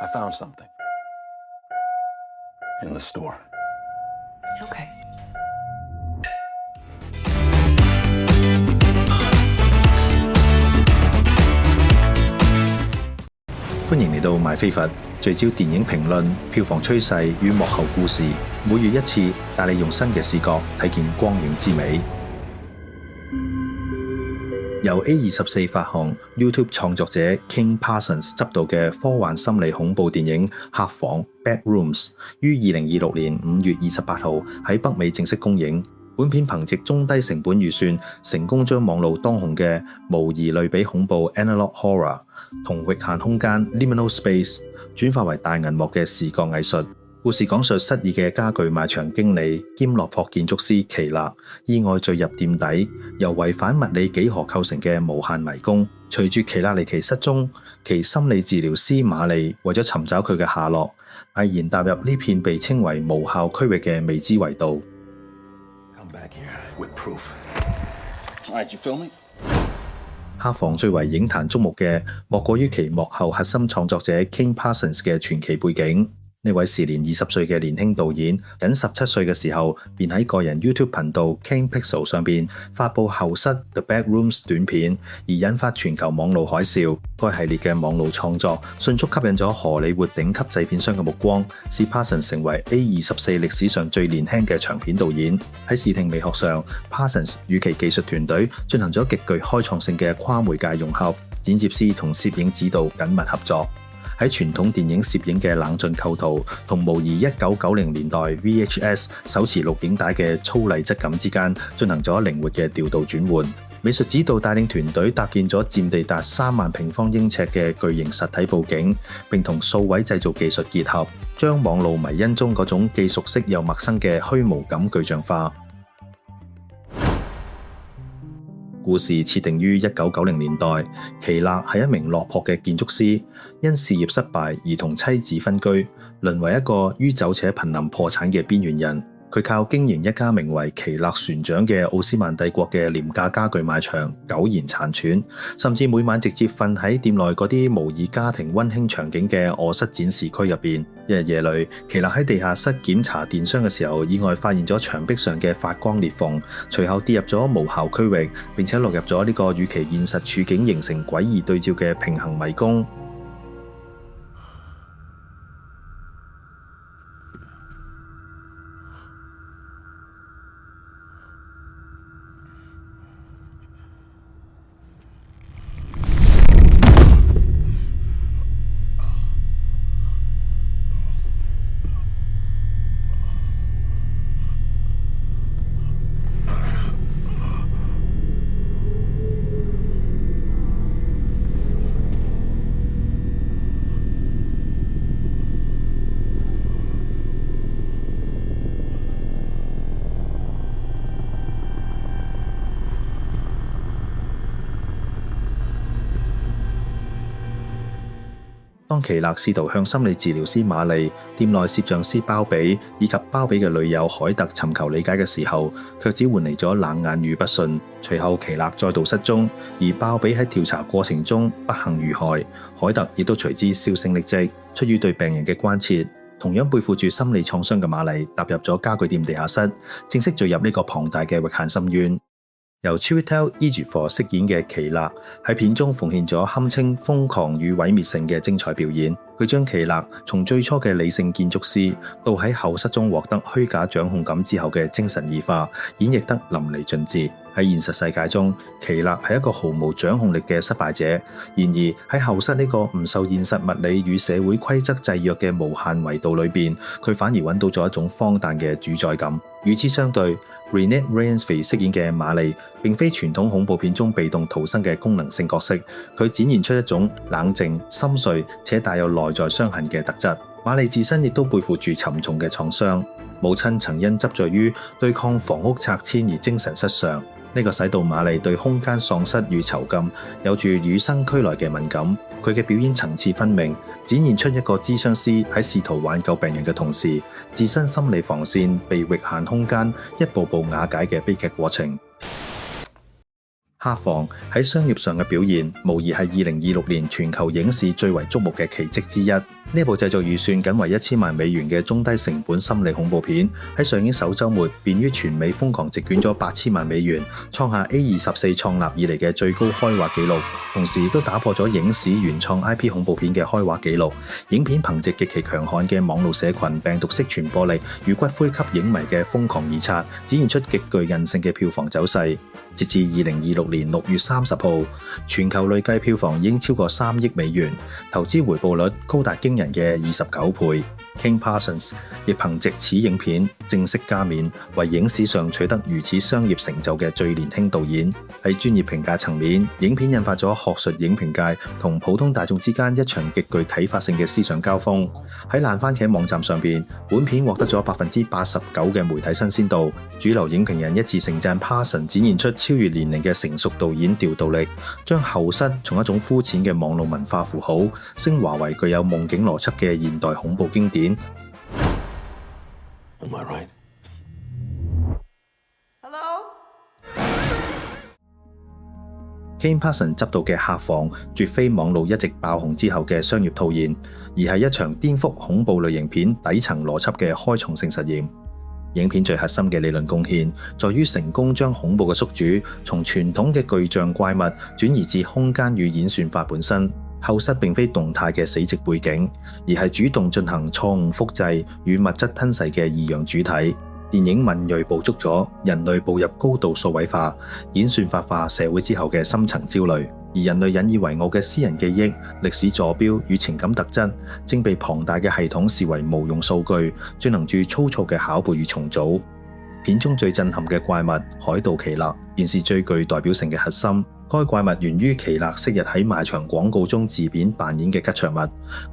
I found something in the store. Okay. 歡迎嚟到賣飛佛，聚焦電影評論、票房趨勢與幕後故事。每月一次，帶你用新嘅視角睇見光影之美。由 A24 發行、YouTube 創作者 King Parsons 執導嘅科幻心理恐怖電影《客房》Bad Rooms 於2026年5月28號喺北美正式公映。本片憑藉中低成本預算，成功將網路當紅嘅模擬類比恐怖 Analog Horror 同域限空間 Liminal Space 轉化為大銀幕嘅視覺藝術。故事講述失意嘅家具賣場經理兼落魄建築師奇勒意外墜入店底，由違反物理幾何構成嘅無限迷宮。隨住奇勒離奇失蹤，其心理治療師瑪麗為咗尋找佢嘅下落，毅然踏入呢片被稱為無效區域嘅未知維度。Back here with proof. All right, you feel me? 客房最為影壇矚目嘅，莫過於其幕後核心創作者 King Parsons 嘅傳奇背景。呢位時年20歲嘅年輕導演，僅17歲嘅時候，便喺個人 YouTube 頻道 King Pixel 上邊發布後室 The Bad Rooms 短片，而引發全球網路海嘯。該系列嘅網路創作迅速吸引咗荷里活頂級製片商嘅目光，使 Parsons 成為 A24 歷史上最年輕嘅長片導演。喺視聽美學上 ，Parsons 與其技術團隊進行咗極具開創性嘅跨媒介融合，剪接師同攝影指導緊密合作。喺傳統電影攝影嘅冷峻構圖同模擬1990年代 VHS 手持錄影帶嘅粗麗質感之間進行咗靈活嘅調度轉換。美術指導帶領團隊搭建咗佔地達3萬平方英尺嘅巨型實體佈景，並同數位製造技術結合，將網路迷因中嗰種既熟悉又陌生嘅虛無感具象化。故事設定於1990年代，奇勒係一名落魄嘅建築師，因事業失敗而同妻子分居，淪為一個酗酒且瀕臨破產嘅邊緣人。佢靠經營一家名為奇勒船長嘅奧斯曼帝國嘅廉價家具賣場苟延殘喘，甚至每晚直接瞓喺店內嗰啲模擬家庭溫馨場景嘅臥室展示區入邊。一日夜裏，奇勒喺地下室檢查電箱嘅時候，意外發現咗牆壁上嘅發光裂縫，隨後跌入咗無效區域，並且落入咗呢個與其現實處境形成詭異對照嘅平衡迷宮。當奇勒試圖向心理治療師瑪麗、店內攝像師包比以及包比嘅女友凱特尋求理解嘅時候，卻只換嚟咗冷眼與不信。隨後奇勒再度失蹤，而包比喺調查過程中不幸遇害，凱特亦都隨之銷聲匿跡。出於對病人嘅關切，同樣背負住心理創傷嘅瑪麗踏入咗家具店地下室，正式墜入呢個龐大嘅域限深淵。由 Chiwetel Ejiofor 飾演嘅奇勒喺片中奉獻咗堪稱瘋狂與毀滅性嘅精彩表演。佢將奇勒從最初嘅理性建築師，到喺後室中獲得虛假掌控感之後嘅精神異化，演繹得淋漓盡致。喺現實世界中，奇勒係一個毫無掌控力嘅失敗者；然而喺後室呢個唔受現實物理與社會規則制約嘅無限維度裏邊，佢反而揾到咗一種荒誕嘅主宰感。與之相對，Renée Reinsve 飾演嘅瑪麗並非傳統恐怖片中被動逃生嘅功能性角色，佢展現出一種冷靜、深邃且帶有內在傷痕嘅特質。瑪麗自身亦都背負住沉重嘅創傷，母親曾因執着於對抗房屋拆遷而精神失常，呢個使到瑪麗對空間喪失與囚禁有住與生俱來嘅敏感。佢嘅表演層次分明，展現出一個諮商師喺試圖挽救病人嘅同時，自身心理防線被域限空間一步步瓦解嘅悲劇過程。客房喺商業上嘅表現，無疑係2026年全球影視最為矚目嘅奇蹟之一。呢部製作預算僅為1000萬美元嘅中低成本心理恐怖片，喺上映首週末便於全美瘋狂席捲咗8000萬美元，創下 A24 創立以嚟嘅最高開畫紀錄，同時亦都打破咗影史原創 IP 恐怖片嘅開畫紀錄。影片憑藉極其強悍嘅網絡社群病毒式傳播力與骨灰級影迷嘅瘋狂二刷，展現出極具韌性嘅票房走勢。截至2026年6月30號，全球累計票房已經超過3億美元，投資回報率高達驚人嘅29倍。King Parsons 亦憑藉此影片正式加冕，為影史上取得如此商業成就嘅最年輕導演。喺專業評價層面，影片引發咗學術影評界同普通大眾之間一場極具啟發性嘅思想交鋒。喺爛番茄網站上邊，本片獲得咗89%嘅媒體新鮮度，主流影評人一致盛讚 Parsons 展現出超越年齡嘅成熟導演調度力，將後室從一種膚淺嘅網絡文化符號升華為具有夢境邏輯嘅現代恐怖經典。Am I right? Hello? King Parsons 執導嘅客房絕非網路一直爆紅之後嘅商業套現，而係一場顛覆恐怖類型片底層邏輯嘅開創性實驗。影片最核心嘅理論貢獻，在於成功將恐怖嘅宿主從傳統嘅巨象怪物轉移至空間與演算法本身。後室並非動態嘅死寂背景，而係主動進行錯誤複製與物質吞噬嘅異樣主體。電影敏銳捕捉咗人類步入高度數位化、演算法化社會之後嘅深層焦慮，而人類引以為傲嘅私人記憶、歷史坐標與情感特質，正被龐大嘅系統視為無用數據，進行住粗糙嘅拷貝與重組。片中最震撼嘅怪物海盜奇勒，便是最具代表性嘅核心。該怪物源於奇勒昔日喺賣場廣告中自貶扮演嘅吉祥物。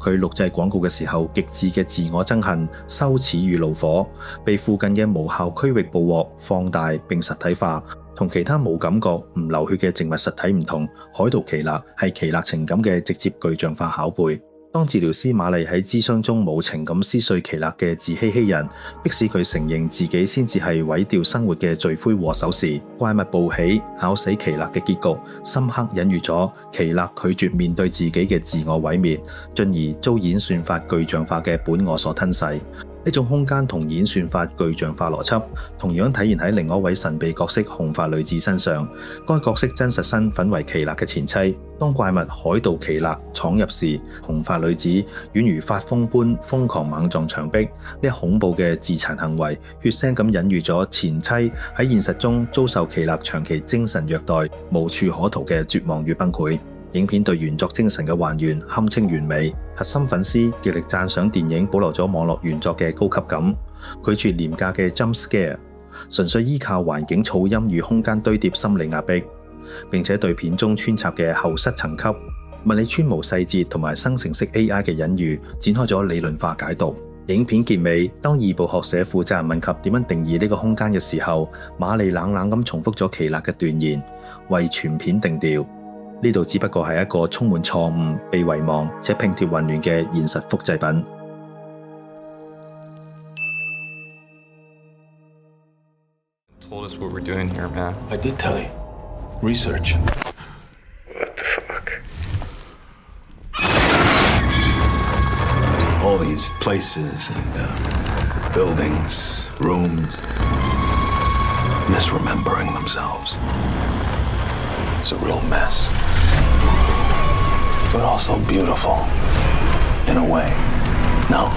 佢錄製廣告嘅時候，極致嘅自我憎恨、羞恥與怒火，被附近嘅無效區域捕獲、放大並實體化。同其他冇感覺、唔流血嘅靜物實體唔同，海盜奇勒係奇勒情感嘅直接具象化拷貝。當治療師瑪麗喺諮商中無情咁撕碎奇勒嘅自欺欺人，迫使佢承認自己先至係毀掉生活嘅罪魁禍首時，怪物暴起咬死奇勒嘅結局，深刻隱喻咗奇勒拒絕面對自己嘅自我毀滅，進而遭演算法具象化嘅本我所吞噬。呢種空間同演算法具象化邏輯，同樣體現喺另外一位神秘角色紅髮女子身上。該角色真實身份為奇勒嘅前妻。當怪物海盜奇勒闖入時，紅髮女子宛如發瘋般瘋狂猛撞牆壁。呢恐怖嘅自殘行為，血腥咁隱喻咗前妻喺現實中遭受奇勒長期精神虐待、無處可逃嘅絕望與崩潰。影片對原作精神嘅還原堪稱完美，核心粉絲極力讚賞電影保留咗網絡原作嘅高級感，拒絕廉價嘅 jump scare， 純粹依靠環境噪音與空間堆疊心理壓迫，並且對片中穿插嘅後室層級、物理穿模細節同埋生成式 AI 嘅隱喻展開咗理論化解讀。影片結尾，當二部學者負責人問及點樣定義呢個空間嘅時候，瑪麗冷冷咁重複咗奇勒嘅斷言，為全片定調。呢度只不過係一個充滿錯誤、被遺忘且拼貼混亂嘅現實複製品。Told us what we're doing here, man. I did tell you. Research. What the fuck? All these places and buildings, rooms, misremembering themselves. It's a real mess. But also beautiful, in a way. No?